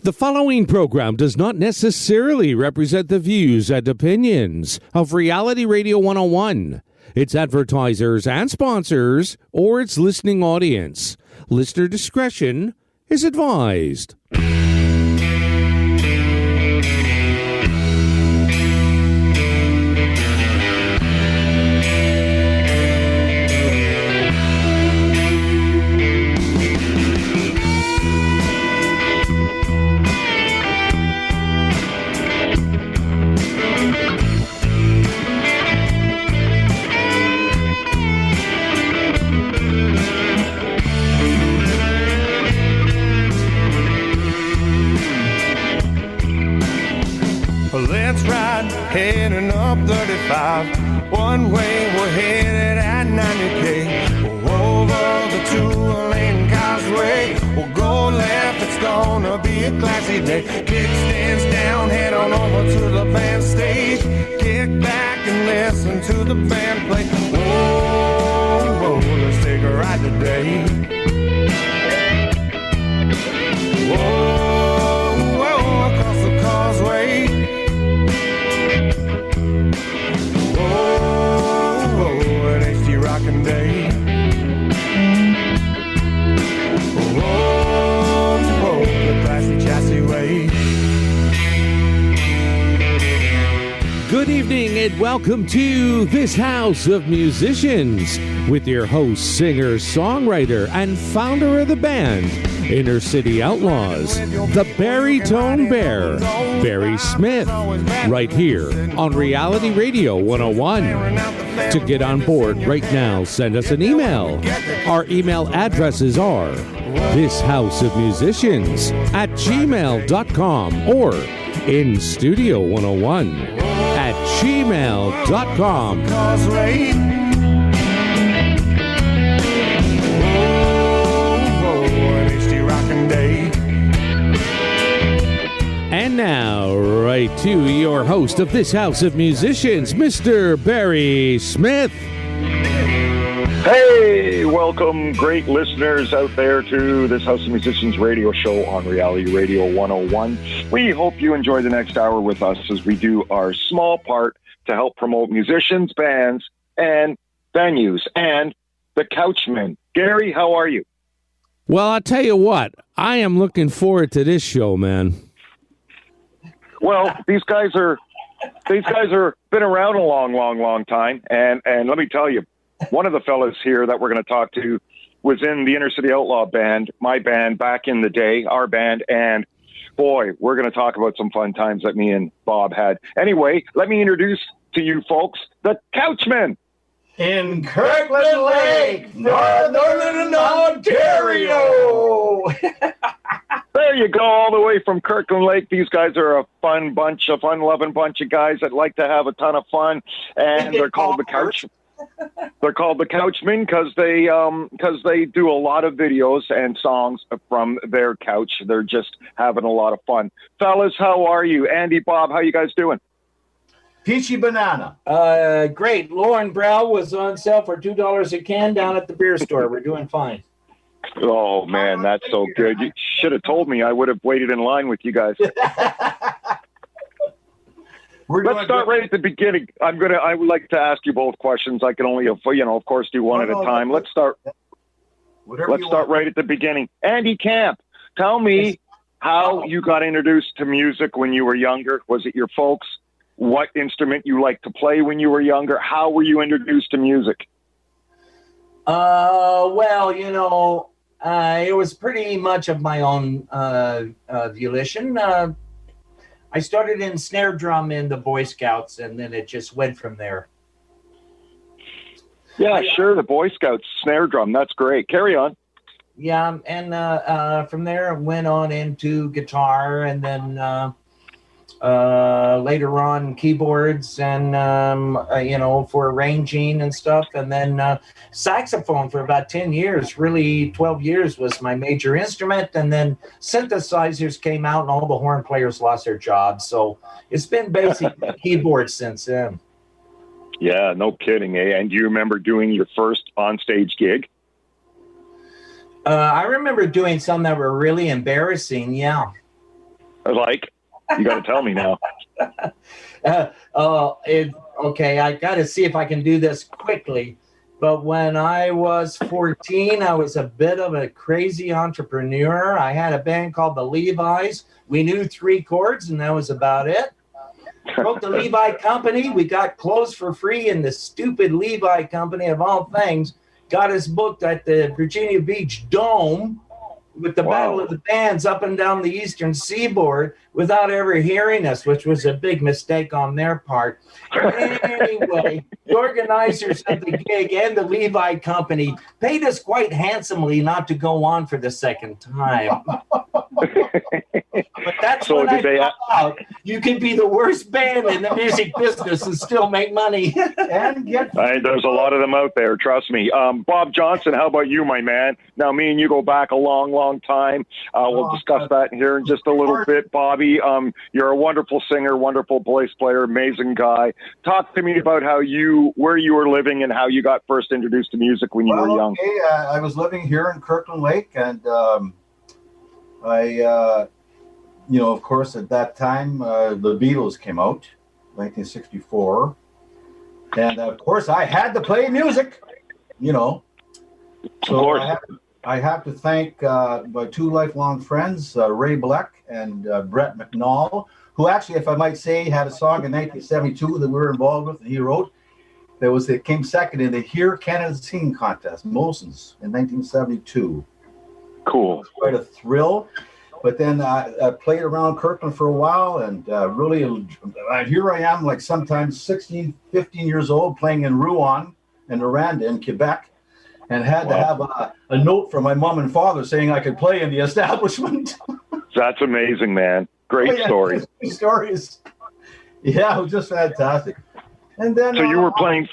The following program does not necessarily represent the views and opinions of Reality Radio 101, its advertisers and sponsors, or its listening audience. Listener discretion is advised. Let's ride, heading up 35. One way, we're headed at 90K. Over the two-lane causeway. We'll go left, it's gonna be a classy day. Kickstands down, head on over to the band stage. Kick back and listen to the band play. Whoa, whoa, let's take a ride today. Whoa, whoa, across the causeway. Rockin' day. Whoa, whoa, the classy chassis way. Good evening and welcome to this House of Musicians with your host, singer, songwriter, and founder of the band, Inner City Outlaws, the Baritone Bear, Barry Smith, right here on Reality Radio 101. To get on board right now, send us an email. Our email addresses are thisHouseofMusicians@gmail.com or instudio101@gmail.com. And now, right to your host of this House of Musicians, Mr. Barry Smith. Hey, welcome, great listeners out there to this House of Musicians radio show on Reality Radio 101. We hope you enjoy the next hour with us as we do our small part to help promote musicians, bands, and venues, and the Couchmen. Gary, how are you? Well, I'll tell you what, I am looking forward to this show, man. Well, these guys are been around a long time, and let me tell you, one of the fellas here that we're going to talk to was in the Inner City Outlaw band, my band back in the day, our band, and boy, we're going to talk about some fun times that me and Bob had. Anyway, let me introduce to you folks the Couchmen. In Kirkland Lake, Northern Ontario. There you go, all the way from Kirkland Lake. These guys are a fun-loving bunch of guys that like to have a ton of fun, and they're called the Couchmen. They're called the Couchmen because they do a lot of videos and songs from their couch. They're just having a lot of fun. Fellas, how are you? Andy, Bob, how you guys doing? Peachy banana. Great. Lauren Brow was on sale for $2 a can down at the beer store. We're doing fine. Oh, man, that's so good. You should have told me. I would have waited in line with you guys. Let's start right at the beginning. I would like to ask you both questions. I can only, of course, do one at a time. Let's start right at the beginning. Andy Camp, tell me how you got introduced to music when you were younger. Was it your folks? What instrument you liked to play when you were younger? How were you introduced to music? Well, it was pretty much of my own volition. I started in snare drum in the Boy Scouts, and then it just went from there. Yeah, sure, the Boy Scouts, snare drum. That's great. Carry on. Yeah, and from there it went on into guitar, and then later on keyboards and, for arranging and stuff. And then saxophone for about 10 years, really 12 years was my major instrument. And then synthesizers came out and all the horn players lost their jobs. So it's been basically keyboards since then. Yeah, no kidding, eh? And do you remember doing your first onstage gig? I remember doing some that were really embarrassing, yeah. Like, you got to tell me now. Okay, I got to see if I can do this quickly. But when I was 14, I was a bit of a crazy entrepreneur. I had a band called the Levi's. We knew 3 chords, and that was about it. Wrote the Levi Company. We got clothes for free, and the stupid Levi Company, of all things, got us booked at the Virginia Beach Dome with the Battle of the Bands up and down the eastern seaboard without ever hearing us, which was a big mistake on their part. Anyway, the organizers of the gig and the Levi Company paid us quite handsomely not to go on for the second time. But that's when I found out you can be the worst band in the music business and still make money. There's a lot of them out there, trust me. Bob Johnston, how about you, my man? Now, me and you go back a long, long time. We'll discuss that here in just a little bit. Bobby, you're a wonderful singer, wonderful bass player, amazing guy. Talk to me about where you were living and how you got first introduced to music when you were young. Okay, I was living here in Kirkland Lake, and of course, at that time, the Beatles came out, 1964. And, of course, I had to play music, So I have to thank my 2 lifelong friends, Ray Bleck and Brett McNall, who actually, if I might say, had a song in 1972 that we were involved with, and he wrote. It came second in the Hear Canada Singing Contest, Molson's, in 1972. Cool. It was quite a thrill. But then I played around Kirkland for a while, and really, here I am, like sometimes 16, 15 years old, playing in Rouen and Noranda in Quebec, and had to have a note from my mom and father saying I could play in the establishment. That's amazing, man. Great story. Stories. Yeah, it was just fantastic. And then, so you were playing,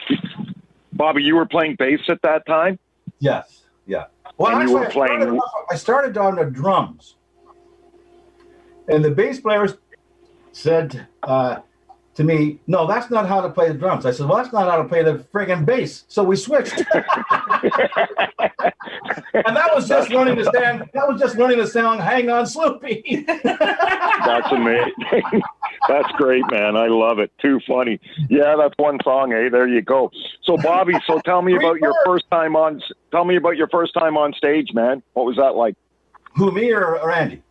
Bobby, you were playing bass at that time? Yes, yeah. Well, and actually, I started on the drums. And the bass players said to me, "No, that's not how to play the drums." I said, "Well, that's not how to play the friggin' bass." So we switched. And that was just learning to stand. That was just learning the sound. Hang on, Sloopy. That's amazing. That's great, man. I love it. Too funny. Yeah, that's one song. Hey, there you go. So, Bobby, tell me about your first time on. Tell me about your first time on stage, man. What was that like? Who, me or Andy?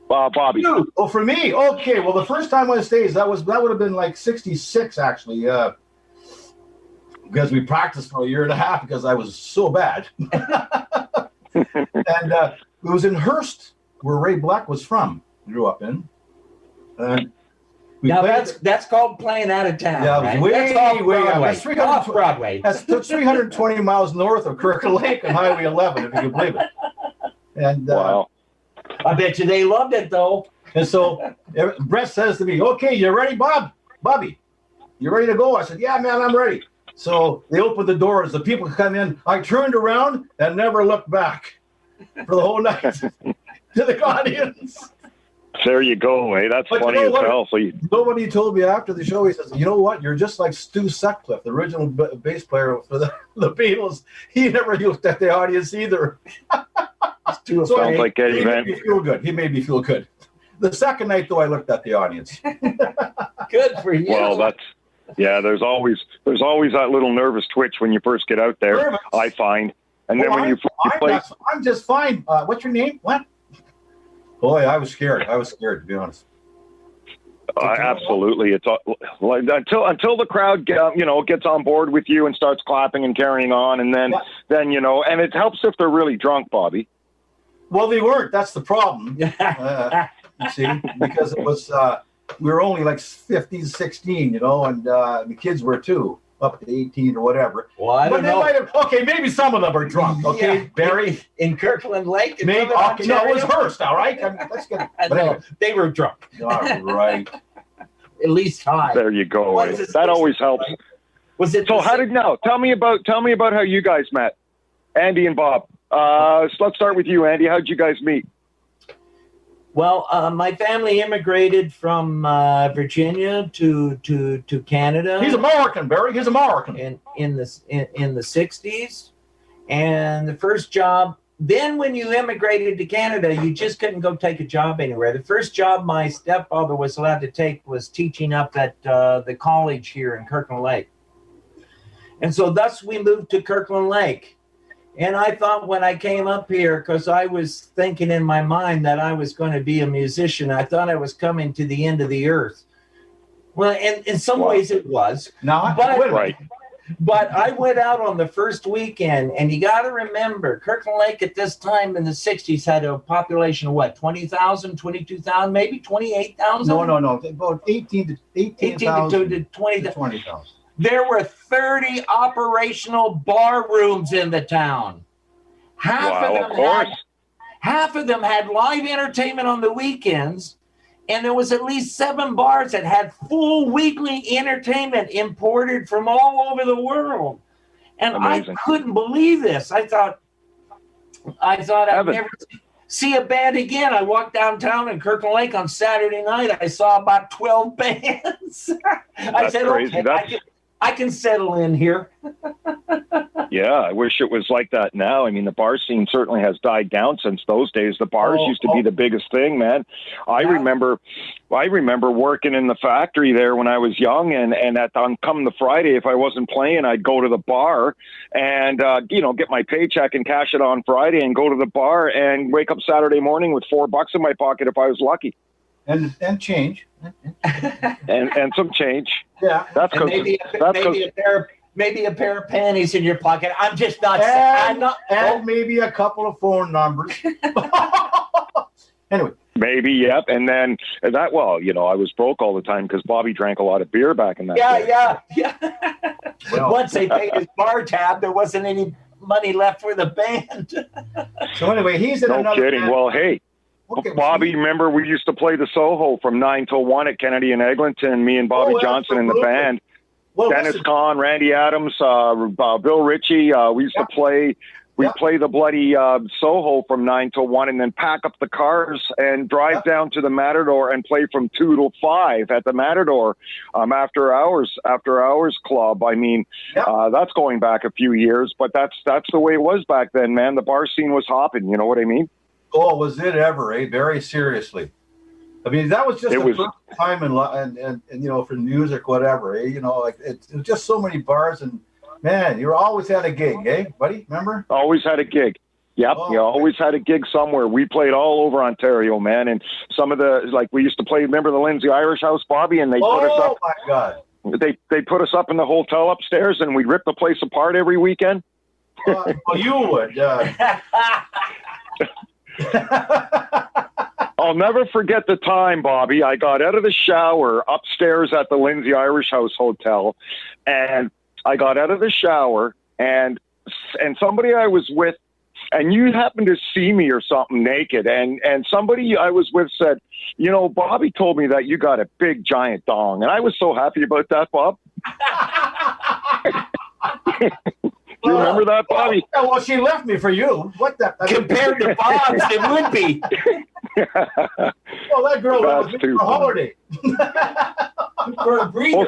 Bobby. Oh, for me? Okay. Well, the first time on stage, that would have been like 66, actually, because we practiced for a year and a half because I was so bad. And it was in Hearst, where Ray Bleck was from. Grew up in. And now that's called playing out of town. Yeah, right? way off Broadway. That's 320 miles north of Kirkland Lake on Highway 11, if you can believe it. And wow. I bet you they loved it, though. And so Brett says to me, "Okay, you ready, Bobby? You ready to go?" I said, "Yeah, man, I'm ready." So they opened the doors. The people come in. I turned around and never looked back for the whole night to the audience. There you go, eh? That's funny as hell. So nobody told me after the show. He says, "You know what? You're just like Stu Sutcliffe, the original bass player for the Beatles. He never looked at the audience either." So sounds like Eddie Van. He made me feel good. He made me feel good. The second night, though, I looked at the audience. Good for you. Well, there's always that little nervous twitch when you first get out there. Nervous. I find, and then when you play, I'm just fine. What's your name? What? Boy, I was scared. To be honest. Absolutely, it's like until the crowd gets on board with you and starts clapping and carrying on, and then and it helps if they're really drunk, Bobby. Well, they weren't. That's the problem. You see, because it was we were only like 15, 16, and the kids were too, up to 18 or whatever. Well, I don't know. Okay, maybe some of them are drunk. Okay, yeah. Barry in Kirkland Lake. Maybe. Okay, no, it was Hearst. All right, let's get it. But anyway, they were drunk. All right. At least high. There you go. That always helps. Was it? So tell me about how you guys met, Andy and Bob. So let's start with you, Andy. How'd you guys meet? Well, my family immigrated from Virginia to Canada. He's American, Barry. He's American. In the 60s, and the first job then when you immigrated to Canada, you just couldn't go take a job anywhere. The first job my stepfather was allowed to take was teaching up at the college here in Kirkland Lake. And so thus we moved to Kirkland Lake. And I thought when I came up here, because I was thinking in my mind that I was going to be a musician, I thought I was coming to the end of the earth. Well, in some ways it was. No, Right. But I went out on the first weekend, and you got to remember, Kirkland Lake at this time in the 60s had a population of what, 20,000, 22,000, maybe 28,000? No. About 18 to 20,000. There were 30 operational bar rooms in the town. Half of them had live entertainment on the weekends, and there was at least 7 bars that had full weekly entertainment imported from all over the world. And amazing. I couldn't believe this. I thought I'd never see a band again. I walked downtown in Kirkland Lake on Saturday night. I saw about 12 bands. I said, crazy. Okay, I can settle in here. Yeah, I wish it was like that now. I mean, the bar scene certainly has died down since those days. The bars used to be the biggest thing, man. I remember working in the factory there when I was young, and on come the Friday, if I wasn't playing, I'd go to the bar and get my paycheck and cash it on Friday, and go to the bar and wake up Saturday morning with $4 in my pocket if I was lucky. And change. and some change. Yeah, that's because maybe a pair of panties in your pocket. I'm just not. And maybe a couple of phone numbers. Anyway. Maybe, yep. And then I was broke all the time because Bobby drank a lot of beer back in that day. Yeah. Well, once they paid his bar tab, there wasn't any money left for the band. So anyway, he's in another kidding. band. Well, hey. Okay, Bobby, remember we used to play the Soho from 9 till 1 at Kennedy and Eglinton, me and Bobby Johnston in the band. Well, Dennis Kahn, Randy Adams, Bill Ritchie. We used to play. We'd play the bloody Soho from 9 till 1 and then pack up the cars and drive down to the Matador and play from 2 till 5 at the Matador after hours club. I mean, that's going back a few years, but that's the way it was back then, man. The bar scene was hopping. You know what I mean? Oh, was it ever? Very seriously. I mean, that was just the first time and for music, whatever. It was just so many bars, and man, you always had a gig, buddy? Remember? Always had a gig. Yep, you always had a gig somewhere. We played all over Ontario, man, and some of we used to play. Remember the Lindsay Irish House, Bobby, and they put us up. Oh my God! They put us up in the hotel upstairs, and we'd rip the place apart every weekend. Well, you would. I'll never forget the time, Bobby. I got out of the shower upstairs at the Lindsay Irish House Hotel, and I got out of the shower, and somebody I was with, and you happened to see me or something naked, and somebody I was with said, Bobby told me that you got a big giant dong, and I was so happy about that, Bob. Do you remember that, Bobby? Well, she left me for you. What the? Compared to Bob's, it would be. Well, that girl was for a holiday. For a breather.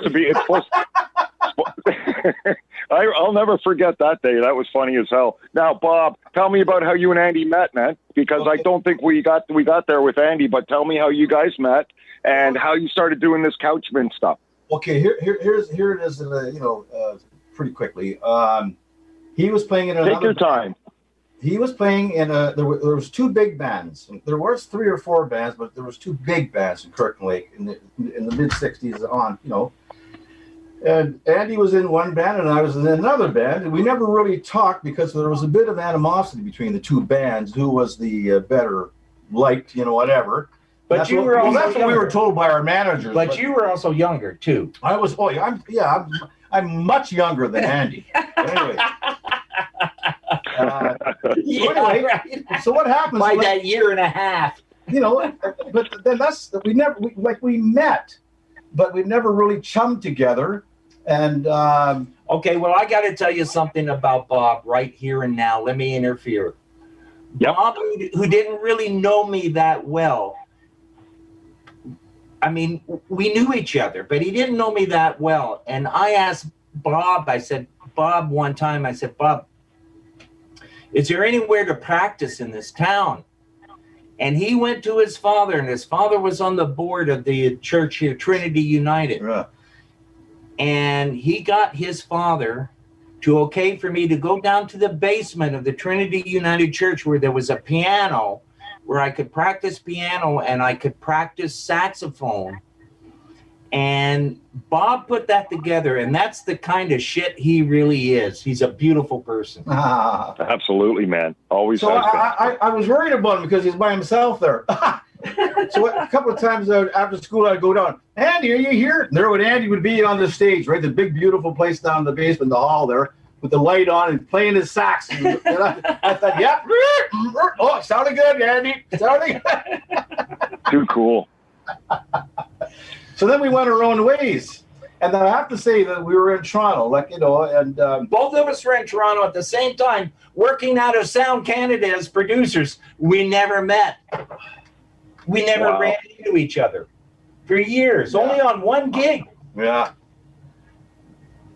I'll never forget that day. That was funny as hell. Now, Bob, tell me about how you and Andy met, man. Because I don't think we got there with Andy, but tell me how you guys met and how you started doing this Couchmen stuff. Okay, here it is. Pretty quickly. He was playing in another. Take your time. He was playing in there was 2 big bands. There was 3 or 4 bands, but there was 2 big bands in Kirkland Lake in the mid '60s on. And Andy was in one band, and I was in another band. And we never really talked because there was a bit of animosity between the 2 bands. Who was the better liked? Whatever. But that's what we were told by our managers. But you were also younger too. I was. Oh, I'm much younger than Andy. Anyway. So what happens? By that year and a half. But then we met, but we never really chummed together. And okay, well, I got to tell you something about Bob right here and now. Let me interfere. Yep. Bob, who didn't really know me that well. I mean, we knew each other, but he didn't know me that well. And I asked Bob, one time, Bob, is there anywhere to practice in this town? And he went to his father, and his father was on the board of the church here, Trinity United. Yeah. And he got his father to okay for me to go down to the basement of the Trinity United Church where there was a piano where I could practice piano and I could practice saxophone. And Bob put that together, and that's the kind of shit he really is. He's a beautiful person. Absolutely, man. Always So has been. I was worried about him because he's by himself there. So a couple of times after school, I'd go down. Andy, are you here? And there would Andy would be on the stage, right? The big, beautiful place down in the basement, the hall there, with the light on and playing his sax. And I thought, yeah. Oh, it sounded good, Andy. Sounded good. Too cool. So then we went our own ways. And then I have to say that we were in Toronto, like, you know, and Both of us were in Toronto at the same time, working out of Sound Canada as producers. We never met. We never ran into each other for years, only on one gig. yeah.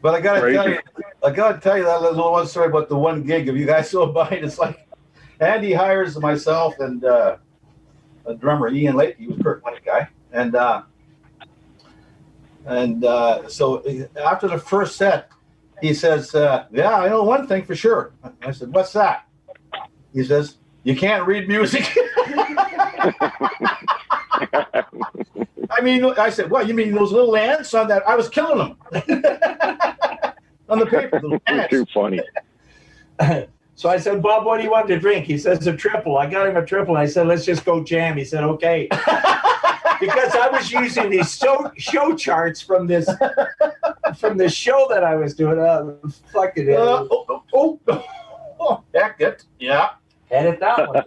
But I gotta tell you that little one story about the one gig. If you guys don't mind, it's like Andy hires myself and a drummer, Ian Lake. He was Kirk Lake guy, and so after the first set, he says, "Yeah, I know one thing for sure." I said, "What's that?" He says, "You can't read music." I mean, I said, "What? You mean those little ants on that?" I was killing them on the paper. Little ants. Too funny. So I said, "Bob, what do you want to drink?" He says, "A triple." I got him a triple. I said, "Let's just go jam." He said, "Okay." Because I was using these show charts from this show that I was doing. Fucking Heck it. Yeah. edit that one.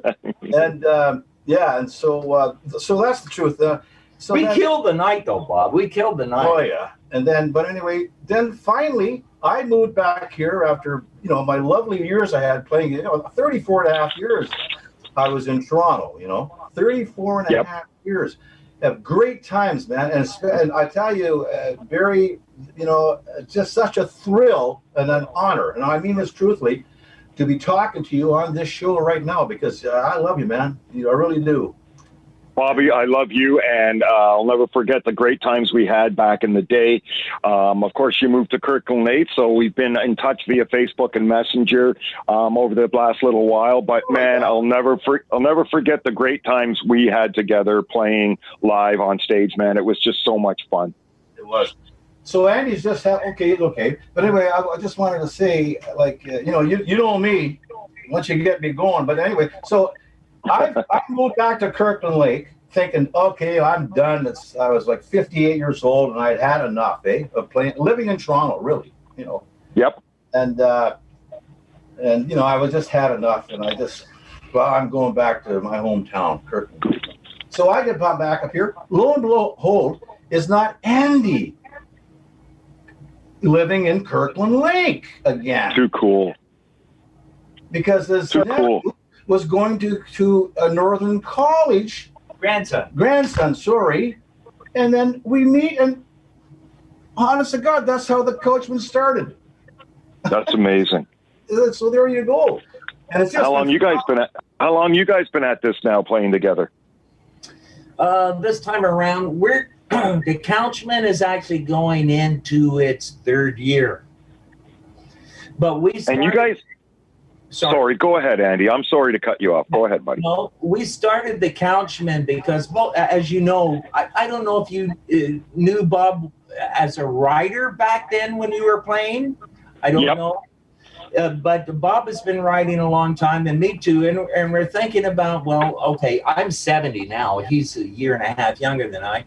And and so that's the truth. So We killed the night, though, Bob. We killed the night. Oh yeah. And then, but anyway, then finally I moved back here after, you know, my lovely years I had playing, you know, 34 and a half years I was in Toronto, you know, 34 and a half years. Have great times, man. And I tell you, very, you know, just such a thrill and an honor. And I mean this truthfully, to be talking to you on this show right now, because I love you, man. I really do. Bobby, I love you, and I'll never forget the great times we had back in the day. Of course, you moved to Kirkland Lake, so we've been in touch via Facebook and Messenger over the last little while. But man, I'll never forget the great times we had together playing live on stage. Man, it was just so much fun. It was. So Andy's just okay. But anyway, I just wanted to say, like, you know, you know me once you get me going. But anyway, so. I moved back to Kirkland Lake thinking, okay, I'm done. I was like 58 years old and I'd had enough, of living in Toronto, really, you know. Yep. And you know, I was just had enough, and I'm going back to my hometown, Kirkland. So I get back up here. Lo and behold, is not Andy living in Kirkland Lake again. Too cool. Because there's cool. Was going to a Northern College. Grandson, sorry. And then we meet, and honest to God, that's how the Couchmen started. That's amazing. So there you go. And it's just how long you guys been at this now, playing together? This time around, the Couchmen is actually going into its third year. But we started, and you guys. Sorry, go ahead, Andy. I'm sorry to cut you off. Go ahead, buddy. No, we started the Couchmen because, well, as you know, I don't know if you knew Bob as a writer back then when you were playing. I don't know. But Bob has been writing a long time, and me too. And we're thinking about, well, okay, I'm 70 now. He's a year and a half younger than I.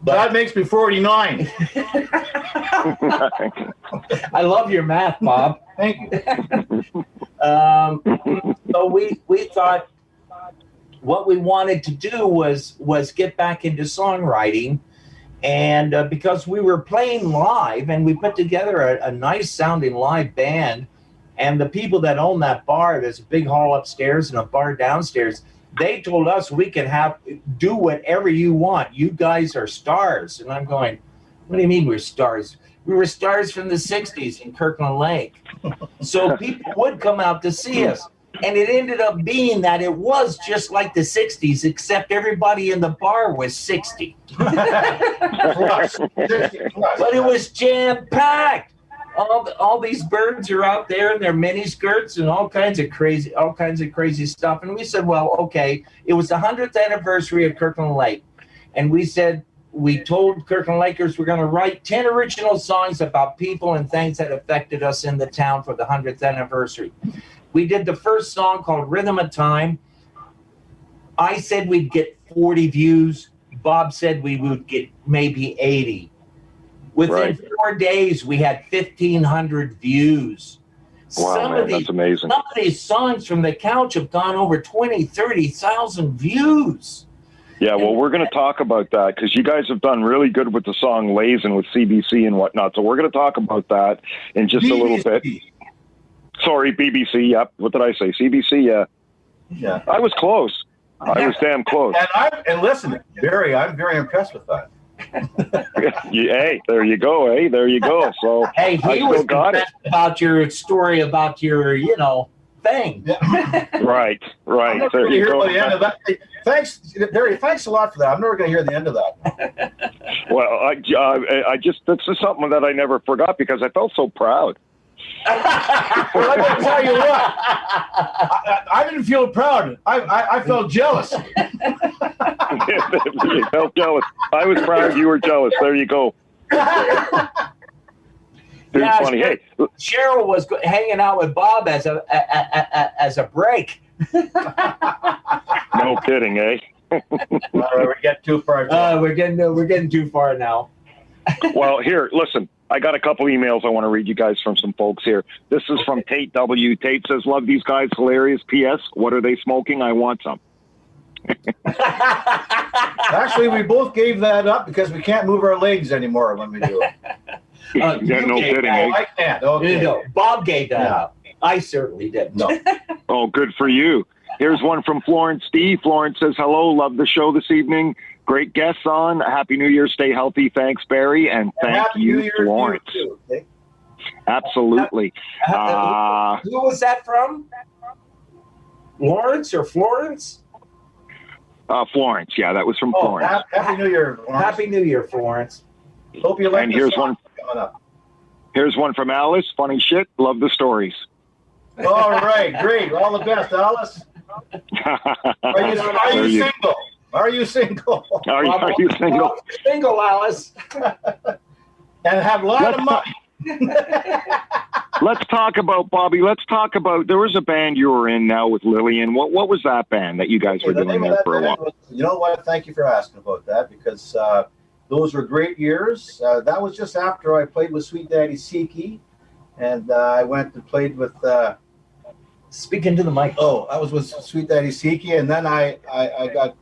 But that makes me 49. I love your math, Bob. Thank you. So we thought what we wanted to do was get back into songwriting, and because we were playing live, and we put together a nice sounding live band, and the people that own that bar, there's a big hall upstairs and a bar downstairs, they told us we can do whatever you want. You guys are stars. And I'm going, what do you mean we're stars? We were stars from the 60s in Kirkland Lake. So people would come out to see us. And it ended up being that it was just like the 60s, except everybody in the bar was 60. Plus. But it was jam-packed. All these birds are out there in their mini skirts and all kinds of crazy stuff. And we said, well, okay, it was the 100th anniversary of Kirkland Lake. And we told Kirkland Lakers we're going to write 10 original songs about people and things that affected us in the town for the 100th anniversary. We did the first song called Rhythm of Time. I said we'd get 40 views. Bob said we would get maybe 80. Within 4 days, we had 1,500 views. Wow, that's amazing. Some of these songs from the couch have gone over 20, 30,000 views. Yeah, well, we're going to talk about that because you guys have done really good with the song Lazin' with CBC and whatnot. So we're going to talk about that in just a little bit. Sorry, BBC. Yep. What did I say? CBC. Yeah. Yeah. I was close. I was damn close. And listen, Barry, I'm very impressed with that. Hey, there you go. Hey, there you go. So hey, he was impressed about your story about your, thing. Yeah. Right. I'm never going to hear the end of that. Thanks, Barry. Thanks a lot for that. I'm never going to hear the end of that. Well, I just this is something that I never forgot because I felt so proud. Well, I'm going to tell you what. I didn't feel proud. I felt jealous. You felt jealous. I was proud. You were jealous. There you go. Yeah, funny. Hey, Cheryl was hanging out with Bob as a break. No kidding, eh? We're getting too far. We're getting too far now. Well, here, listen. I got a couple emails I want to read you guys from some folks here. This is from Tate W. Tate says, love these guys, hilarious. P.S. What are they smoking? I want some. Actually, we both gave that up because we can't move our legs anymore when we do it. No kidding, eh? I can't. Okay. No, Bob gave that up. I certainly didn't. No. Oh, good for you. Here's one from Florence D. Florence says, hello, love the show this evening. Great guests on. Happy New Year. Stay healthy. Thanks, Barry. And thank you, Florence. Too, okay? Absolutely. Who was that from? Lawrence or Florence? Florence. Yeah, that was from Florence. Happy New Year, Florence. Happy New Year, Florence. Hope you like and here's one coming up. Here's one from Alice. Funny shit. Love the stories. All right. Great. All the best, Alice. Are you single? Are you single? Are you single? Single, Alice. And have a lot of money. Let's talk about, Bobby, there was a band you were in now with Lillian. What was that band that you guys were doing there for a while? You know what? Thank you for asking about that because those were great years. That was just after I played with Sweet Daddy Siki. And I went and played with... Speak into the mic. Oh, I was with Sweet Daddy Siki. And then I got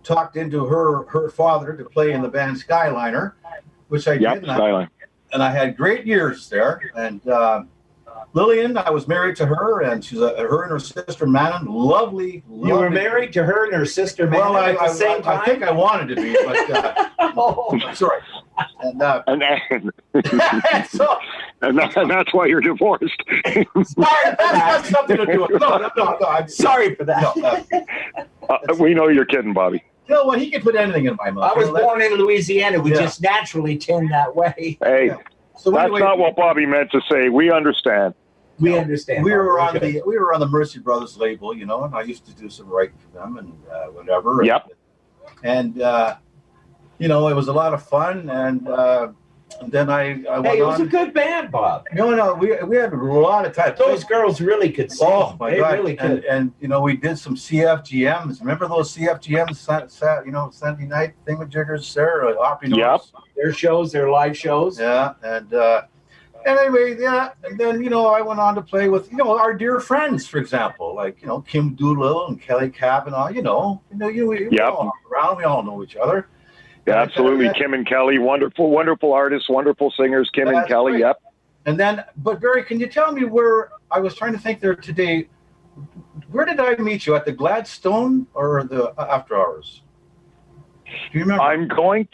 talked into her father to play in the band Skyliner, which I did. Skyliner. And I had great years there. And Lillian, I was married to her, and she's her and her sister Manon, lovely. You were married to her and her sister Manon at the same time? I think I wanted to be, but sorry. And that's why you're divorced. Sorry, that's got something to do with it. No, I'm sorry for that. No, we know you're kidding, Bobby. You know what? He can put anything in my mouth. I was born in Louisiana. We just naturally tend that way. Hey, so that's not what Bobby meant to say. We understand. We understand. We were on the Mercy Brothers label, and I used to do some writing for them and whatever. Yep. And it was a lot of fun, and then I went on. It was a good band, Bob. No, we had a lot of time. Those girls really could sing. Oh my God! Really could. And we did some CFGMs. Remember those CFGMs? Sunday night thingamajiggers there, Opry North. Yep. Their shows, their live shows. Yeah, and anyway, and then I went on to play with our dear friends, for example, like Kim Doolittle and Kelly Kavanaugh. We all hung around. We all know each other. Yeah, absolutely. Kim and Kelly, wonderful artists, wonderful singers, Kim and Kelly, great. Yep. And then, but Barry, can you tell me where, I was trying to think there today, where did I meet you? At the Gladstone or the After Hours? Do you remember? I'm going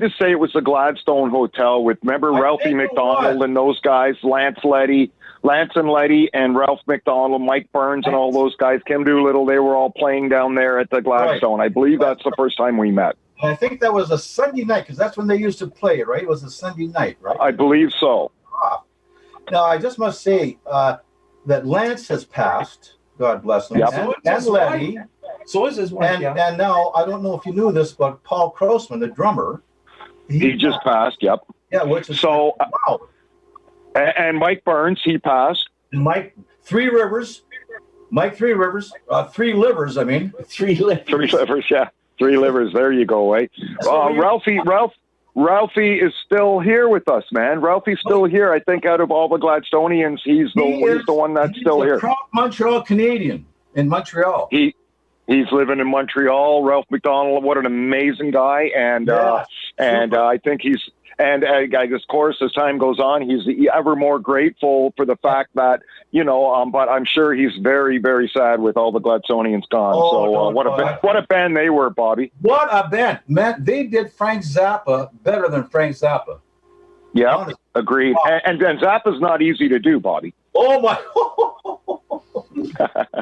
to say it was the Gladstone Hotel with, remember Ralphie McDonald and those guys, Lance Letty, Lance and Letty and Ralph McDonald, Mike Burns, and all those guys, Kim Doolittle, they were all playing down there at the Gladstone. Right. I believe that's the first time we met. I think that was a Sunday night, because that's when they used to play it, right? It was a Sunday night, right? I believe so. Now, I just must say that Lance has passed, God bless him, and Letty. So is his wife, and now, I don't know if you knew this, but Paul Couchmen, the drummer, he just passed, yep. Yeah, which is so, wow. And Mike Burns, he passed. And Mike, Three Rivers, Three Livers, Three Livers. Three Livers, yeah. Three Livers, there you go, eh? Ralphie is still here with us, man. Ralphie's still here. I think out of all the Gladstonians, he's the one that's still here. Proud Montreal Canadian in Montreal. He's living in Montreal. Ralph McDonald, what an amazing guy, and I think he's. And of course, as time goes on, he's ever more grateful for the fact that, but I'm sure he's very, very sad with all the Gladstonians gone. What a band they were, Bobby. What a band. Man, they did Frank Zappa better than Frank Zappa. Yeah, honestly. Agreed. Wow. And Zappa's not easy to do, Bobby. Oh, my.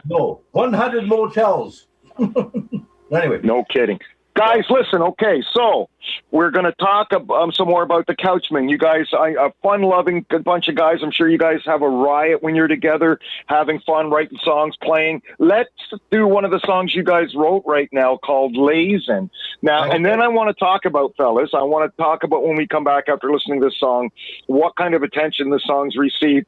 No, 100 motels. Anyway. No kidding. Guys, listen, okay, so we're going to talk some more about the Couchmen. You guys, a fun-loving bunch of guys. I'm sure you guys have a riot when you're together, having fun, writing songs, playing. Let's do one of the songs you guys wrote right now called Lazin'. Now, and then I want to talk about, fellas, when we come back after listening to this song, what kind of attention the song's received,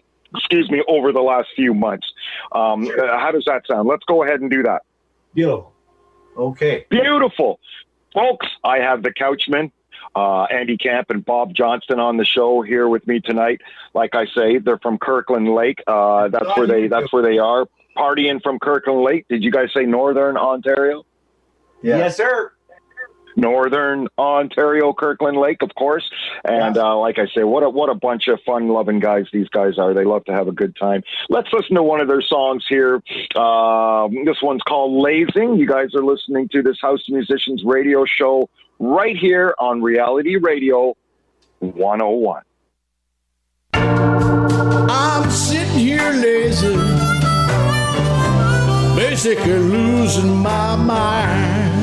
over the last few months. How does that sound? Let's go ahead and do that. Beautiful. Okay. Beautiful. Folks, I have the Couchmen, Andy Camp and Bob Johnston on the show here with me tonight. Like I say, they're from Kirkland Lake. That's where they are. Partying from Kirkland Lake. Did you guys say Northern Ontario? Yeah. Yes, sir. Northern Ontario, Kirkland Lake, of course. And like I say, what a bunch of fun-loving guys these guys are. They love to have a good time. Let's listen to one of their songs here. This one's called Lazing. You guys are listening to this House Musicians radio show right here on Reality Radio 101. I'm sitting here lazy, basically losing my mind.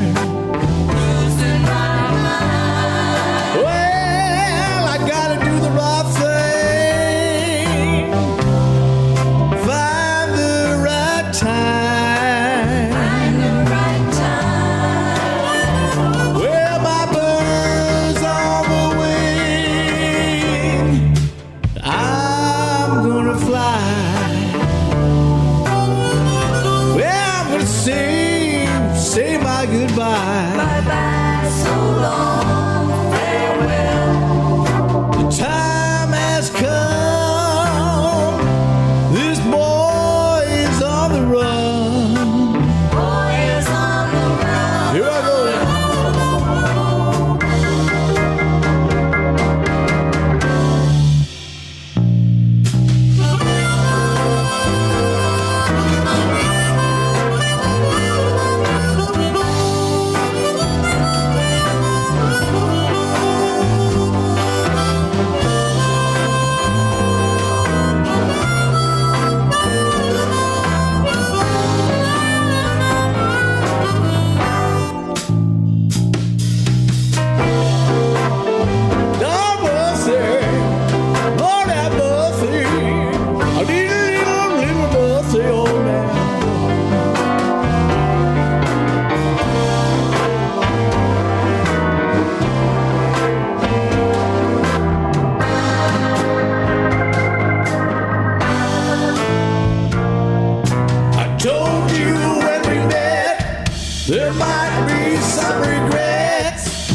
Well, I gotta do the right thing, find the right time. Well, my bird's on the wing, I'm gonna fly. Well, I'm gonna say my goodbye. Bye-bye, so long, farewell. The time has come. This boy is on the run. Boy is on the run. Here I go. There might be some regrets.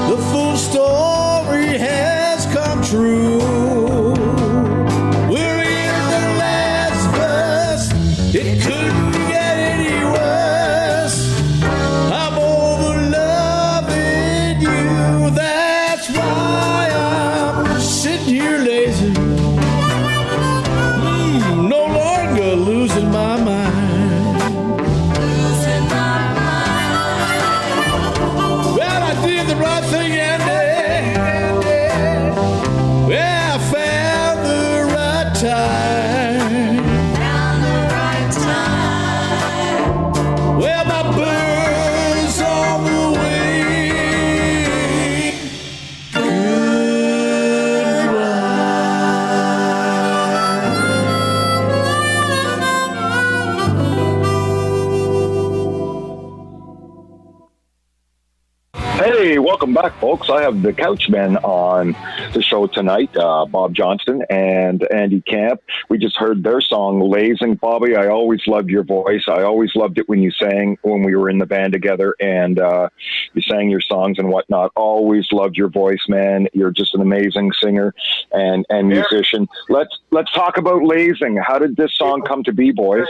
The full story has come true. We're in the last verse. It couldn't get any worse. I'm over loving you. That's why I'm sitting here lazy. No longer losing my mind. The right thing, Andy. Well, I found the right time. Hey, welcome back, folks. I have the Couchmen on the show tonight, Bob Johnston and Andy Camp. We just heard their song, Lazing. Bobby, I always loved your voice. I always loved it when you sang, when we were in the band together, and you sang your songs and whatnot. Always loved your voice, man. You're just an amazing singer and musician. Let's talk about Lazing. How did this song come to be, boys?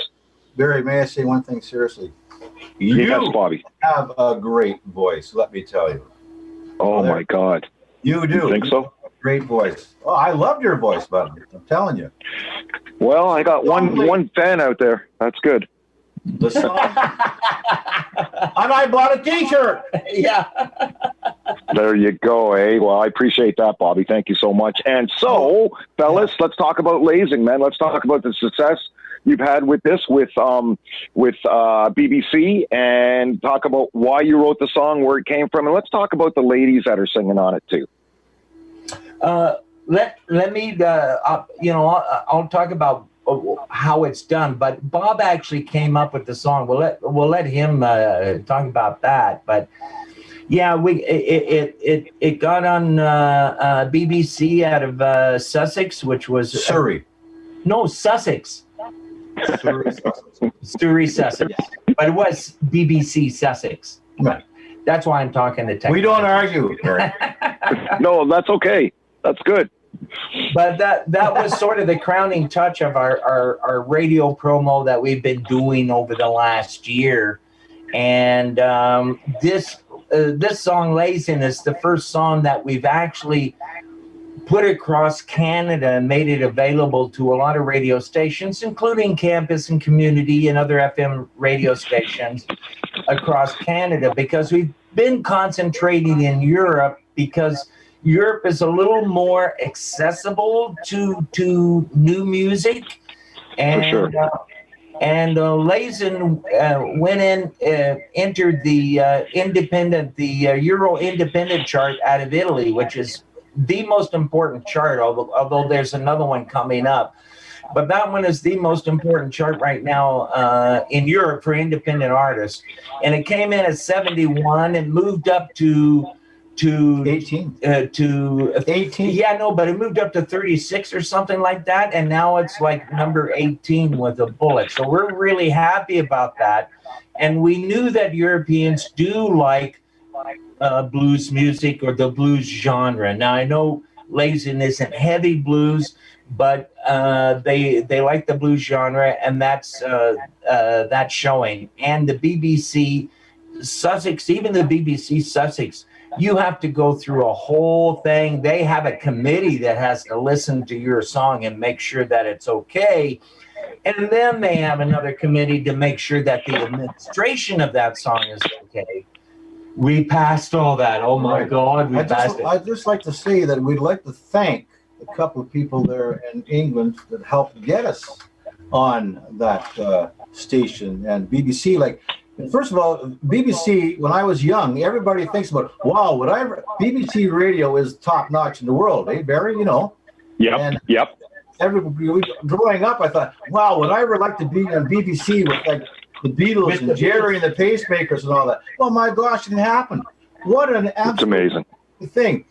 Barry, may I say one thing seriously? Yes, Bobby. Have a great voice, let me tell you. Oh, my God. You do. You think so? Great voice. Oh, I loved your voice, bud. I'm telling you. Well, I got one fan out there. That's good. The song. And I bought a T-shirt. Yeah. There you go, eh? Well, I appreciate that, Bobby. Thank you so much. And so, fellas, let's talk about Lazing, man. Let's talk about the success you've had with this, with BBC, and talk about why you wrote the song, where it came from, and let's talk about the ladies that are singing on it too. Let me, I'll talk about how it's done. But Bob actually came up with the song. We'll let him talk about that. But yeah, it got on BBC out of Sussex, which was Surrey. No, Sussex. Surrey, Sussex. But it was BBC Sussex. Right. That's why I'm talking to technology. We don't argue. No, that's okay. That's good. But that was sort of the crowning touch of our radio promo that we've been doing over the last year. And this song, Lazing, is the first song that we've actually put across Canada and made it available to a lot of radio stations, including campus and community and other FM radio stations across Canada, because we've been concentrating in Europe, because Europe is a little more accessible to new music. And, for sure. Lazing went in, entered the Euro Independent chart out of Italy, which is the most important chart, although there's another one coming up. But that one is the most important chart right now in Europe for independent artists. And it came in at 71 and moved up to 18. To 18. Yeah, no, but it moved up to 36 or something like that. And now it's like number 18 with a bullet. So we're really happy about that. And we knew that Europeans do like blues music or the blues genre. Now, I know Lazing isn't heavy blues, but they like the blues genre, and that's showing. And the BBC Sussex, even the BBC Sussex, you have to go through a whole thing. They have a committee that has to listen to your song and make sure that it's okay. And then they have another committee to make sure that the administration of that song is okay. We passed all that. Oh, my God, we passed it. I'd just like to say that we'd like to thank a couple of people there in England that helped get us on that station and BBC. Like, first of all, BBC, when I was young, everybody thinks about, wow, BBC radio is top notch in the world, eh, Barry? You know? Yep. Everybody, growing up, I thought, wow, would I ever like to be on BBC with like the Beatles and Jerry and the Pacemakers and all that? Oh my gosh, it happened. What an absolute amazing thing.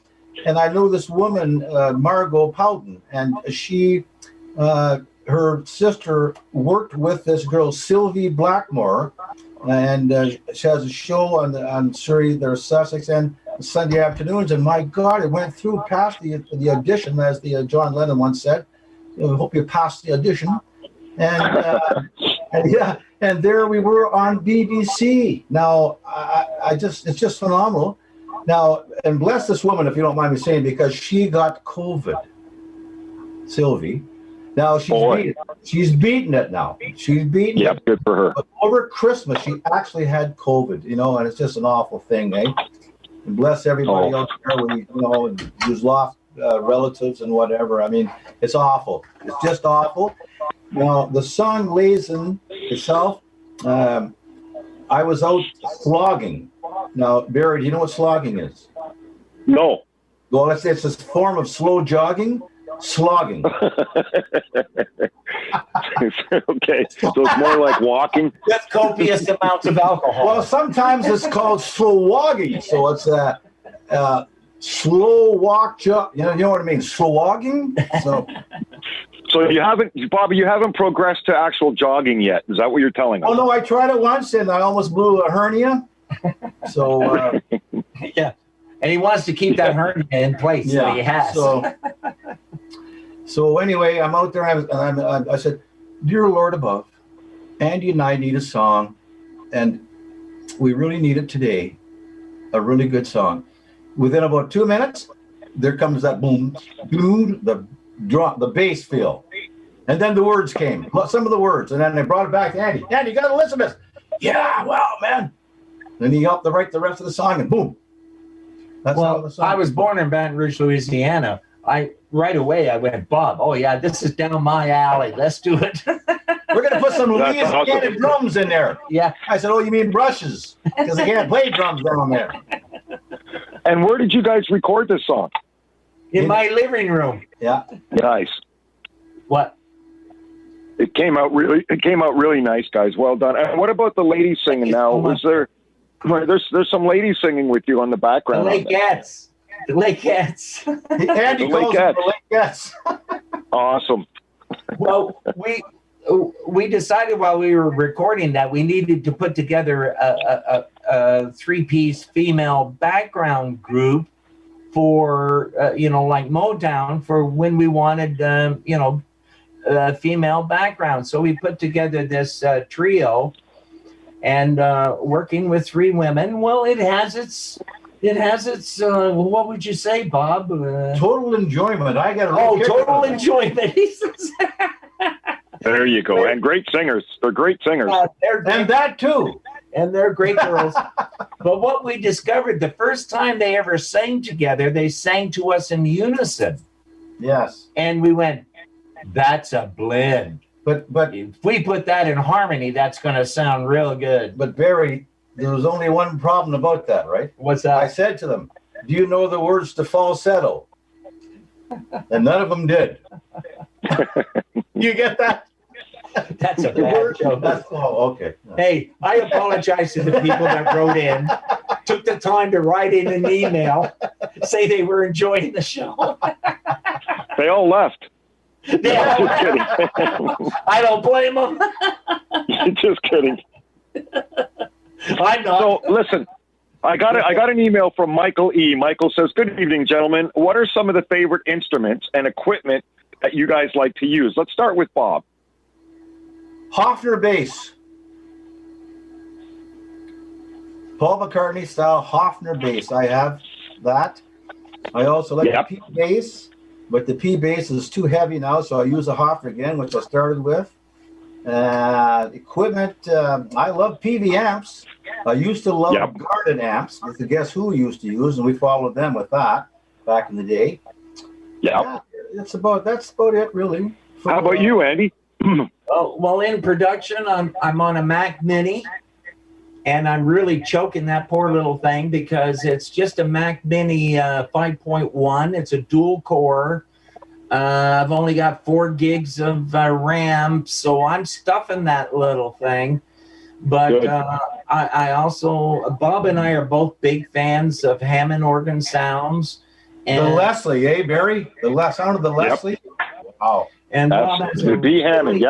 And I know this woman, Margot Powden, and she, her sister worked with this girl, Sylvie Blackmore, and she has a show on Surrey, there's Sussex, and Sunday afternoons. And my God, it went through past the audition, as the John Lennon once said. I hope you passed the audition. And there we were on BBC. Now, it's just phenomenal. Now, and bless this woman, if you don't mind me saying, because she got COVID, Sylvie. Now she's beaten it now. She's beaten it. Yep, good for her. But over Christmas, she actually had COVID, and it's just an awful thing, eh? And bless everybody out there who's lost relatives and whatever. I mean, it's awful. It's just awful. Now, the song Lazing itself, I was out slogging. Now, Barry, do you know what slogging is? No. Well, it's a form of slow jogging. slogging. Okay, so it's more like walking. With copious amounts of alcohol. Well, sometimes it's called slogging. So it's a slow walk. You know what I mean? Slogging. So you haven't, Bobby, you haven't progressed to actual jogging yet. Is that what you're telling us? Oh no, I tried it once and I almost blew a hernia. So yeah, and he wants to keep that hernia in place. Yeah, so he has. So anyway, I'm out there and I said, "Dear Lord above, Andy and I need a song, and we really need it today. A really good song." Within about 2 minutes, there comes that boom, boom, the bass fill, and then the words came. Some of the words, and then they brought it back to Andy. Andy, you got to listen to this. Yeah, wow, man. Then he helped to write the rest of the song, and boom. That's how the song. I was born in Baton Rouge, Louisiana. Right away I went, Bob, oh yeah, this is down my alley. Let's do it. We're going to put some Louisiana drums in there. Yeah. I said, oh, you mean brushes? Because they can't play drums down there. And where did you guys record this song? In my living room. Yeah. Nice. What? It came out really nice, guys. Well done. And what about the ladies singing now? Was there's some ladies singing with you on the background? The Lakettes. The Lakettes. Andy calls them the Lakettes. Awesome. Well, we decided while we were recording that we needed to put together a three-piece female background group for like Motown, for when we wanted female background. So we put together this trio, and working with three women. Well, it has its what would you say, Bob? Total enjoyment. I got total enjoyment. There you go. And great singers. They're great singers. And that too. And they're great girls. But what we discovered, the first time they ever sang together, they sang to us in unison. Yes. And we went, that's a blend. But if we put that in harmony, that's going to sound real good. But Barry, there was only one problem about that, right? What's that? I said to them, do you know the words to falsetto? And none of them did. You get that? That's a bad joke. Okay. Hey, I apologize to the people that wrote in, took the time to write in an email, say they were enjoying the show. They all left. Yeah. Just kidding. I don't blame them. Just kidding. I'm not. So listen, I got an email from Michael E. Michael says, "Good evening, gentlemen. What are some of the favorite instruments and equipment that you guys like to use?" Let's start with Bob. Hofner bass. Paul McCartney style Hofner bass. I have that. I also like the P bass, but the P bass is too heavy now, so I use a Hofner again, which I started with. Equipment, I love PV amps. I used to love garden amps with the Guess Who used to use, and we followed them with that back in the day. Yeah, that's about it, really. How about you, Andy? Well, in production, I'm on a Mac Mini, and I'm really choking that poor little thing because it's just a Mac Mini 5.1. It's a dual core. I've only got 4 gigs of RAM, so I'm stuffing that little thing. But I also, Bob and I are both big fans of Hammond organ sounds. And the Leslie, Barry? The sound of the Leslie? Wow. And Bob has the B Hammond,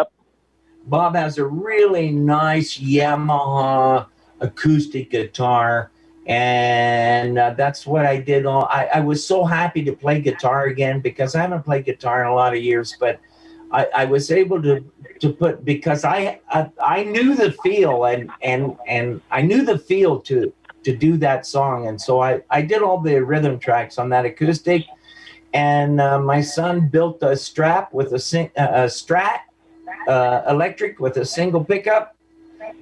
Bob has a really nice Yamaha acoustic guitar, and that's what I did. I was so happy to play guitar again because I haven't played guitar in a lot of years, but I was able to put, because I knew the feel and I knew the feel to do that song, and so I did all the rhythm tracks on that acoustic. And my son built a Strat with a Strat electric with a single pickup,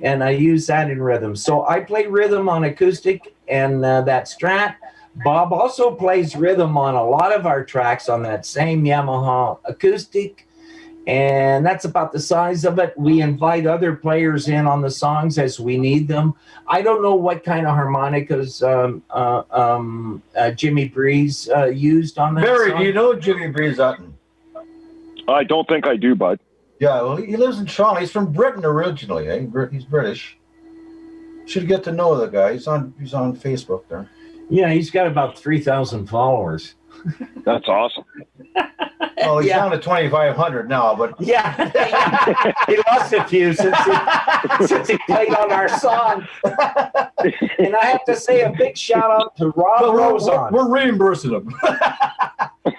and I use that in rhythm. So I play rhythm on acoustic and that Strat. Bob also plays rhythm on a lot of our tracks on that same Yamaha acoustic, and that's about the size of it. We invite other players in on the songs as we need them. I don't know what kind of harmonicas Jimmy Breeze used on that Barry, song. do you know Jimmy Breeze Hutton? I don't think I do, bud. Yeah, well, he lives in Toronto. He's from Britain originally. He's British. Should get to know the guy. He's on Facebook there. Yeah, he's got about 3,000 followers. That's awesome. Well, he's down to 2,500 now, but yeah, he lost a few since he played on our song. And I have to say a big shout out to Rob Rosen. We're reimbursing him.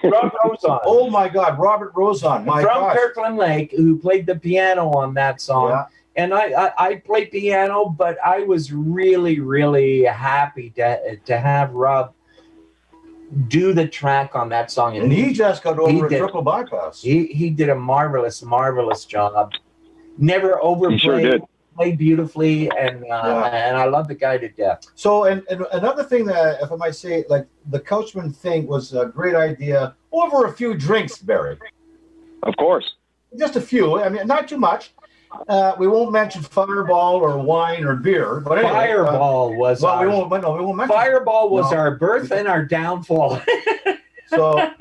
Rob Rosen. Oh my God, Robert Rosen. From Kirkland Lake, who played the piano on that song. Yeah. And I play piano, but I was really, really happy to have Rob do the track on that song. And he just got over a triple bypass. He did a marvelous job. Never overplayed. He sure did. Played beautifully, and I love the guy to death. So, and another thing that, if I might say, like the Couchmen thing was a great idea over a few drinks, Barry. Of course. Just a few. I mean, not too much. We won't mention Fireball or wine or beer, but anyway, Fireball was. Well, we won't mention. Fireball was our birth and our downfall. So,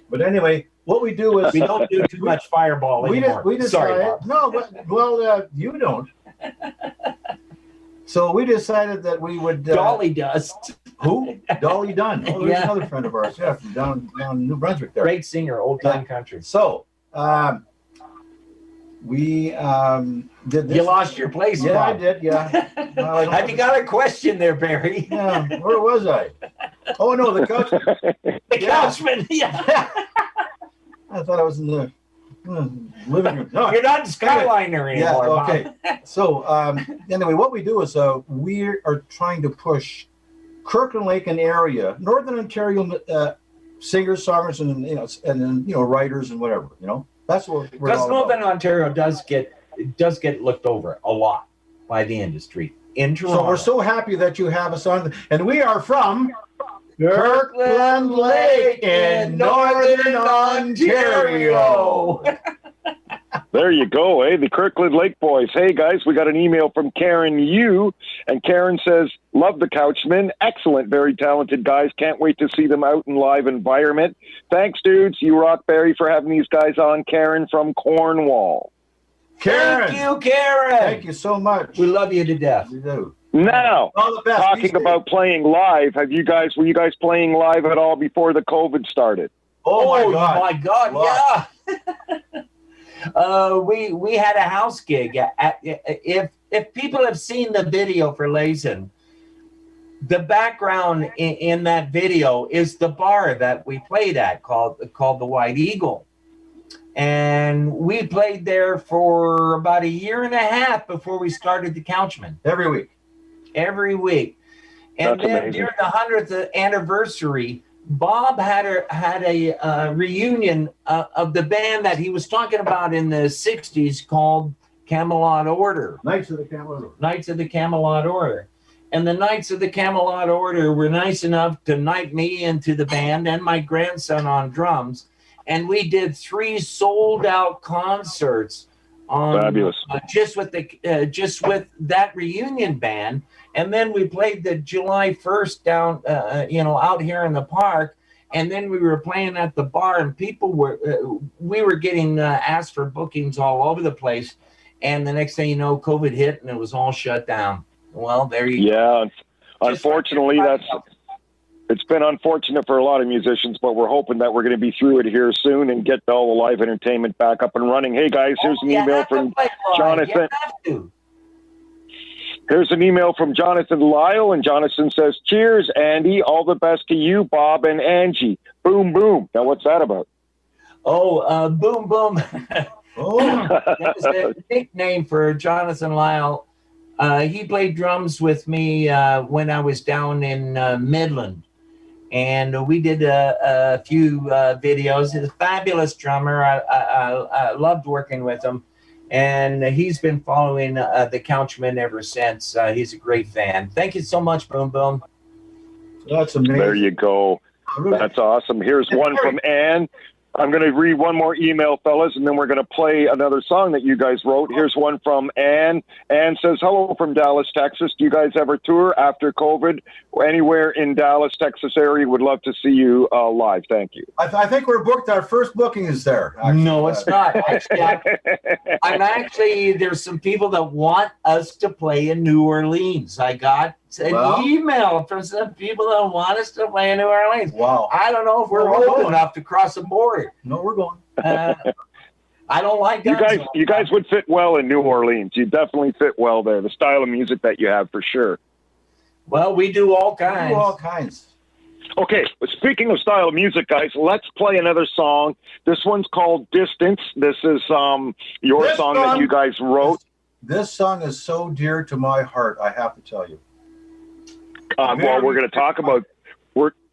but anyway, what we do is we don't do too much Fireball anymore. We decided. Sorry, Bob. No, but, well, you don't. So we decided that we would. Dolly does. Who? Dolly Dunn. Oh, there's another friend of ours. Yeah, from down New Brunswick there. Great singer, old time country. So. We did this. You lost your place, Yeah, Bob. I did, yeah. Well, Have you got a question there, Barry? Yeah, where was I? Oh, no, the coach. The Couchmen, yeah. I thought I was in the living room. No, You're not in Skyliner anymore, yeah, okay. Bob. So, anyway, what we do is we are trying to push Kirkland Lake and area, Northern Ontario singers, songwriters, and writers and whatever, That's what we're Because all Northern about. Ontario does get looked over a lot by the industry in Toronto. So we're so happy that you have us on, and we are from Kirkland Lake in Northern Ontario. There you go, the Kirkland Lake boys. Hey, guys, we got an email from Karen Yu, and Karen says, love the Couchmen. Excellent, very talented guys. Can't wait to see them out in live environment. Thanks, dudes. You rock, Barry, for having these guys on. Karen from Cornwall. Karen. Thank you, Karen. Thank you so much. We love you to death. We do. Now, All the best. talking about playing live, were you guys playing live at all before the COVID started? Oh my God, yeah. We had a house gig. If people have seen the video for Lazen, the background in that video is the bar that we played at called the White Eagle. And we played there for about a year and a half before we started the Couchmen. Every week. And That's then amazing. during the 100th anniversary, Bob had a reunion of the band that he was talking about in the 60s called Camelot Order. Knights of the Camelot. Knights of the Camelot Order. And the Knights of the Camelot Order were nice enough to knight me into the band and my grandson on drums. And we did 3 sold-out concerts on Fabulous. just with that reunion band. And then we played the July 1st down, out here in the park. And then we were playing at the bar, and we were getting asked for bookings all over the place. And the next thing you know, COVID hit, and it was all shut down. Well, there you go. Yeah, unfortunately, it's been unfortunate for a lot of musicians, but we're hoping that we're going to be through it here soon and get all the live entertainment back up and running. Hey, guys, here's an email from Jonathan. Here's an email from Jonathan Lyle, and Jonathan says, cheers, Andy. All the best to you, Bob, and Angie. Boom, boom. Now, what's that about? Oh, Boom Boom. Oh, That was a nickname for Jonathan Lyle. He played drums with me when I was down in Midland. And we did a few videos. He's a fabulous drummer. I loved working with him. And he's been following the Couchmen ever since. He's a great fan. Thank you so much, Boom Boom. that's amazing. There you go. That's awesome. Here's one from Ann. I'm going to read one more email, fellas, and then we're going to play another song that you guys wrote. Here's one from Ann. Ann says, hello from Dallas, Texas. Do you guys ever tour after COVID? Anywhere in Dallas, Texas area? Would love to see you live. Thank you. I think we're booked. Our first booking is there. Actually. No, it's not. Actually, I'm actually, there's some people that want us to play in New Orleans. I got an email from some people that want us to play in New Orleans. Wow. I don't know if we're old enough to cross the border. No, we're going. I don't like guns. You guys would fit well in New Orleans. You definitely fit well there. The style of music that you have, for sure. Well, we do all kinds. We do all kinds. Okay, speaking of style of music, guys, let's play another song. This one's called Distance. This is your song that you guys wrote. This song is so dear to my heart, I have to tell you. Well, we're going to talk about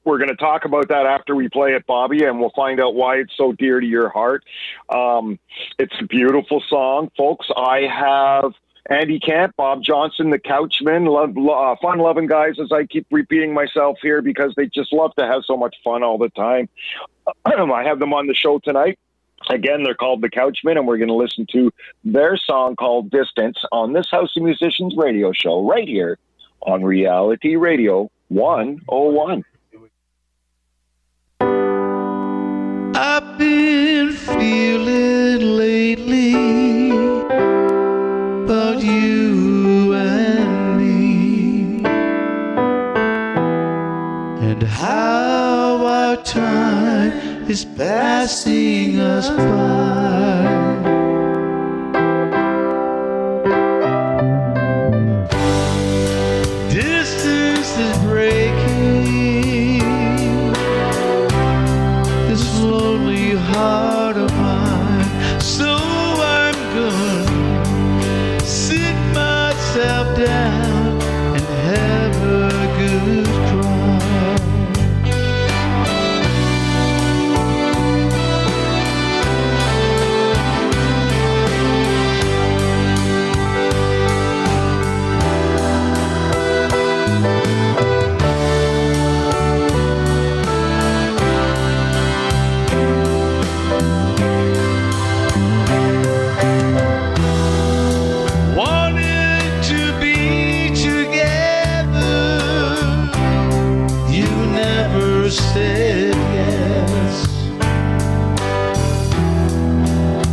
we're going to talk about that after we play it, Bobby, and we'll find out why it's so dear to your heart. It's a beautiful song, folks. I have Andy Camp, Bob Johnston, the Couchmen, fun-loving guys, as I keep repeating myself here, because they just love to have so much fun all the time. I have them on the show tonight. Again, they're called the Couchmen, and we're going to listen to their song called Distance on this House of Musicians radio show right here on Reality Radio 101. I've been feeling lately about you and me, and how our time is passing us by. Distance is breaking this lonely heart of mine, so I'm gonna sit myself down and have a good cry. Wanted to be together, you never said yes.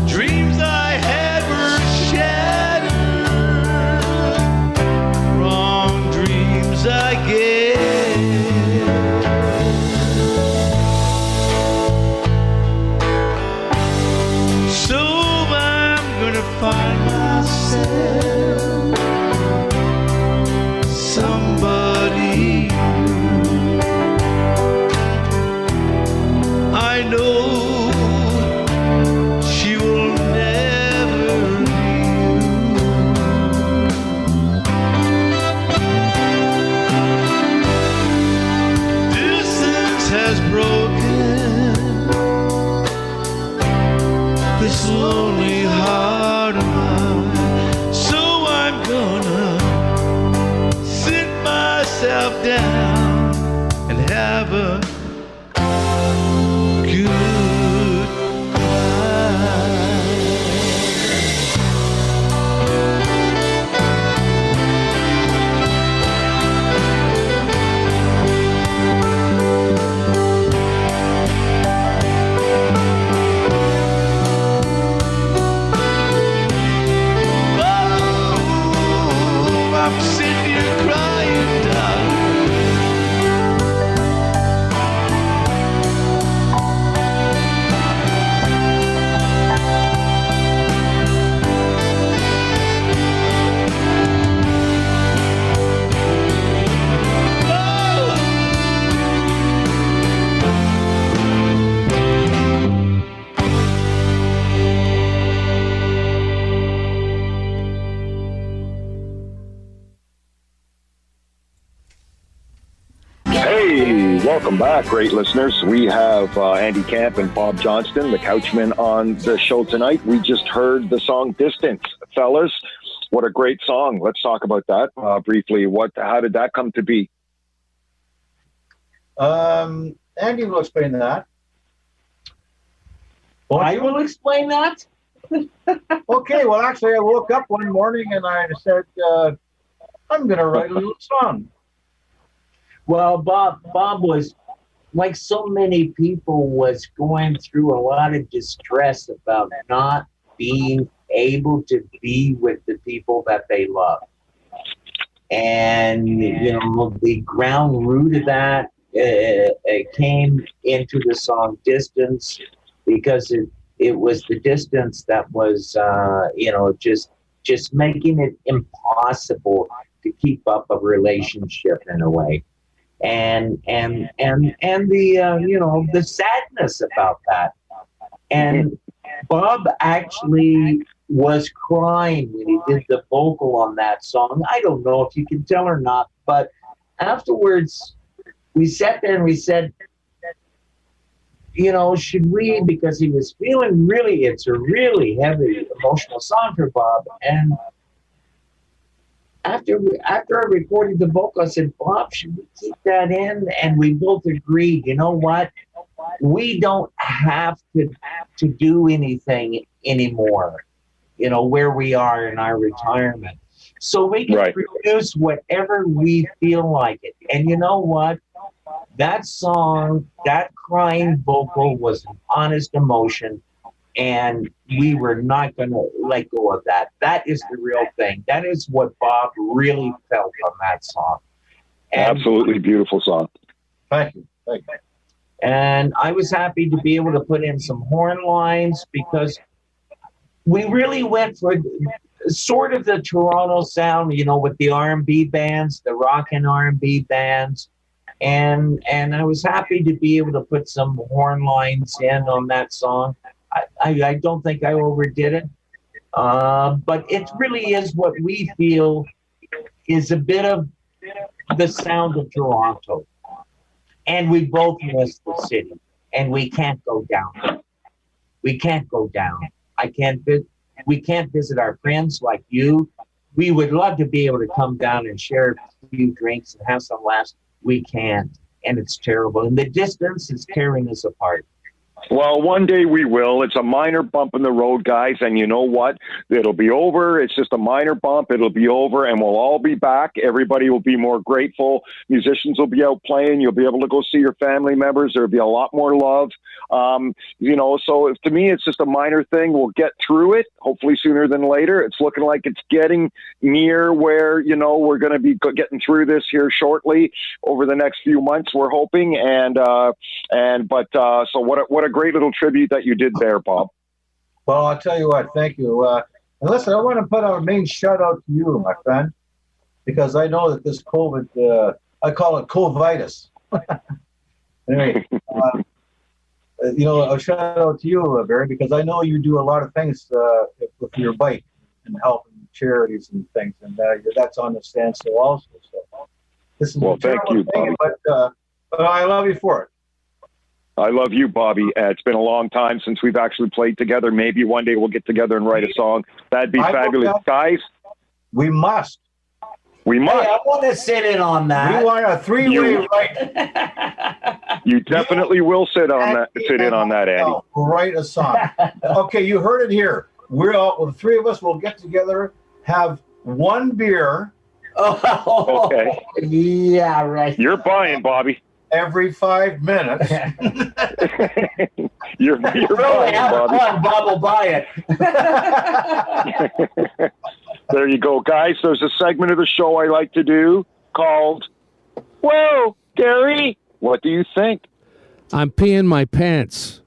Dreams I had were shattered, wrong dreams I guess. So I'm gonna find myself somebody new. I know she will never leave. Distance has broken this lonely heart of mine, so I'm gonna sit myself down and have a good cry. Oh, I'm sitting here crying, darling. Hey, welcome back, great listeners. We have Andy Camp and Bob Johnston, the Couchmen, on the show tonight. We just heard the song Distance. Fellas, what a great song. Let's talk about that briefly. How did that come to be? Andy will explain that. I will explain that. Okay, well, actually, I woke up one morning and I said, I'm going to write a little song. Well, Bob was, like so many people, was going through a lot of distress about not being able to be with the people that they love. And, the ground root of that came into the song Distance, because it was the distance that was, just making it impossible to keep up a relationship in a way. And the, the sadness about that. And Bob actually was crying when he did the vocal on that song. I don't know if you can tell or not, but afterwards we sat there and we said, should we, because he was feeling really, it's a really heavy emotional song for Bob. And after I recorded the vocal, I said, Bob, should we keep that in? And we both agreed, you know what? We don't have to do anything anymore, where we are in our retirement. So we can produce whatever we feel like it. And you know what? That song, that crying vocal was an honest emotion, and we were not going to let go of that. That is the real thing. That is what Bob really felt on that song. And absolutely beautiful song. Thank you. And I was happy to be able to put in some horn lines, because we really went for sort of the Toronto sound, with the R&B bands, the rock and R&B bands. And I was happy to be able to put some horn lines in on that song. I don't think I overdid it. But it really is what we feel is a bit of the sound of Toronto. And we both miss the city, and we can't go down. We can't go down. We can't visit our friends like you. We would love to be able to come down and share a few drinks and have some laughs. We can't, and it's terrible. And the distance is tearing us apart. Well, one day we will. It's a minor bump in the road, guys, and you know what? It'll be over. It's just a minor bump. It'll be over, and we'll all be back. Everybody will be more grateful. Musicians will be out playing. You'll be able to go see your family members. There'll be a lot more love. So to me, it's just a minor thing. We'll get through it, hopefully sooner than later. It's looking like it's getting near where, we're going to be getting through this here shortly over the next few months, we're hoping. So what a great little tribute that you did there, Bob. Well, I'll tell you what, thank you. And listen, I want to put a main shout out to you, my friend, because I know that this COVID, I call it COVIDus. Anyway, a shout out to you, Barry, because I know you do a lot of things with your bike and helping charities and things, and that's on the standstill also. So this is thank you, thing, but I love you for it. I love you, Bobby. It's been a long time since we've actually played together. Maybe one day we'll get together and write a song. That'd be fabulous. Guys, we must. Hey, I want to sit in on that. We want a three-way right. You definitely will sit in on that, Andy. Write a song. Okay, you heard it here. The three of us will get together, have one beer. Okay. Yeah, right. You're buying, Bobby. Every 5 minutes. You're really buying, Bobby. Bob will buy it. There you go, guys. There's a segment of the show I like to do called, Whoa, Gary, what do you think? I'm peeing my pants.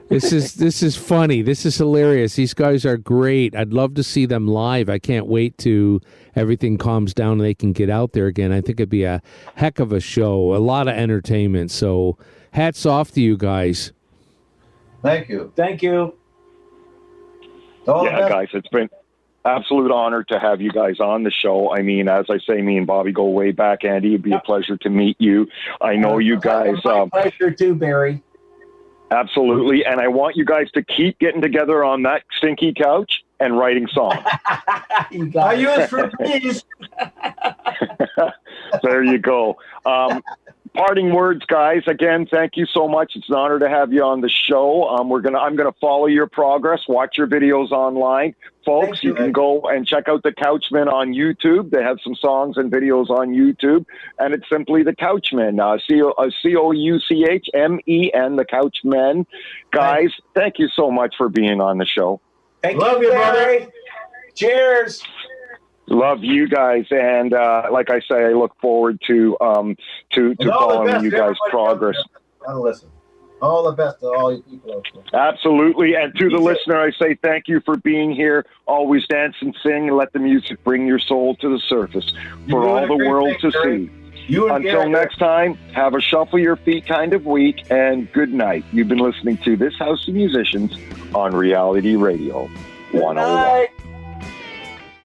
This is funny. This is hilarious. These guys are great. I'd love to see them live. I can't wait till everything calms down and they can get out there again. I think it'd be a heck of a show, a lot of entertainment. So hats off to you guys. Thank you. Thank you. Guys, it's been absolute honor to have you guys on the show. I mean, as I say, me and Bobby go way back, Andy. It'd be a pleasure to meet you. I know you guys. My pleasure too, Barry. Absolutely. And I want you guys to keep getting together on that stinky couch and writing songs. I use for please. There you go. parting words, guys. Again, thank you so much. It's an honor to have you on the show. I'm gonna follow your progress, watch your videos online. Folks, you can go and check out the Couchmen on YouTube. They have some songs and videos on YouTube, and it's simply the Couchmen. Couchmen, the Couchmen. Guys, thank you so much for being on the show. Thank you, brother. Cheers. Love you guys, and like I say, I look forward to following you guys' progress. Listen, all the best to all you people out there. Absolutely, and to the listener, I say thank you for being here. Always dance and sing, and let the music bring your soul to the surface for all the world to see. Until next time, have a shuffle your feet kind of week, and good night. You've been listening to This House of Musicians on Reality Radio 101.